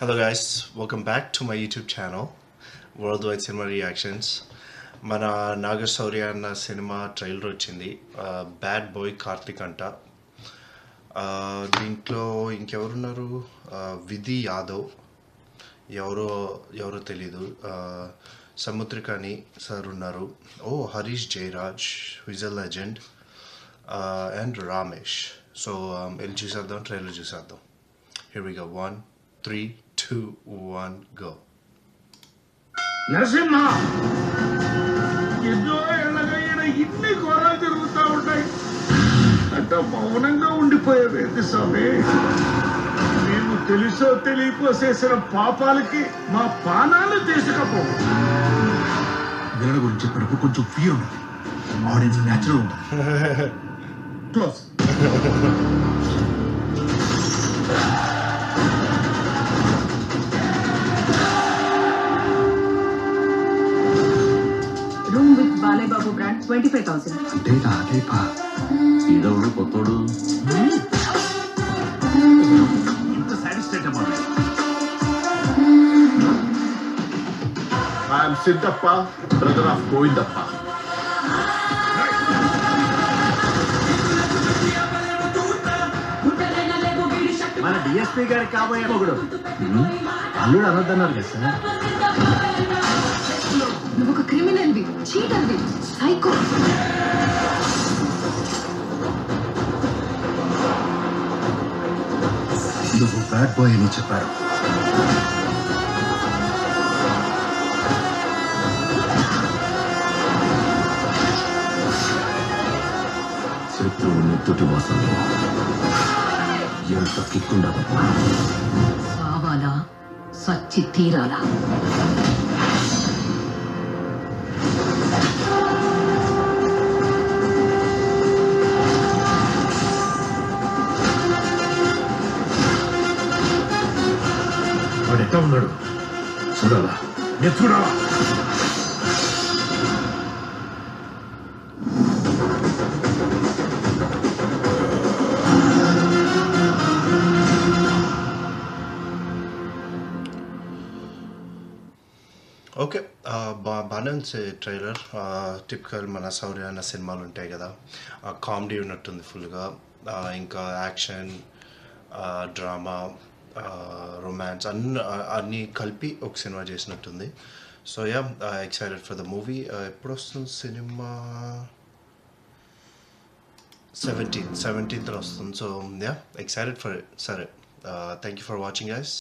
Hello guys, welcome back to my YouTube channel, Worldwide Cinema Reactions. మన నాగశౌర్య అన్న cinema trailer వచ్చింది. Bad boy Karthik అంట. దీంట్లో ఇంకెవరున్నారు? విధి యాదవ్, ఎవరో తెలీదు. సముద్రికాని సార్ ఉన్నారు. Harish Jayaraj, with a legend, and Ramesh. So వెళ్ళి చూసేద్దాం, ట్రైలర్ చూసేద్దాం. Here we go. 1, 3, 2, 1, go. Narasimha, ఎన్నో ఏళ్ళగా ఇన్ని ఘోరాలు జరుగుతూ ఉంటాయి. అంత మౌనంగా ఉండిపోయేది స్వామి. మేము తెలుసో తెలియకో చేసిన పాపాలకి మా పానాలు తీసుకపో. విలన్ గురించి చెప్పినప్పుడు కొంచెం ఫీల్ ఉండాలి. ఆడియన్స్ న్యాచురల్ ఉండాలి. Close. Room with Balayya Babu brand 25,000. అంటే ఈదవుడు కొత్తోడు ఇంత సాటిస్ఫైడ్ అమ్మా. I am Siddappa, brother of Govindappa. మన డిఎస్పీ గారికి కాబోయే మొగుడు. అల్లుడు అనొద్దన్నారు కదా సార్. నువ్వు ఒక క్రిమినల్వి, చీటర్వి, సైకో. నువ్వు బ్యాడ్ బాయ్ అని చెప్పారు. శత్రువుని తుటి వాసంలో ఎంత కిక్కుండదు. కావాలా, సచ్చి తీరాలా? వాడు ఎట్లా ఉన్నాడు చూడాలా? నేను చూడాలా? ఓకే, బాగానే ఉంది ట్రైలర్. టిపికల్ మన శౌర్య అన్న సినిమాలు ఉంటాయి కదా, కామెడీ ఉన్నట్టుంది ఫుల్గా. ఇంకా యాక్షన్, డ్రామా, రొమాన్స్ అన్నీ కలిపి ఒక సినిమా చేసినట్టుంది. So yeah, excited for the movie. ఎప్పుడు వస్తుంది సినిమా? 17th వస్తుంది. So yeah, excited for it. సరే, thank you for watching guys.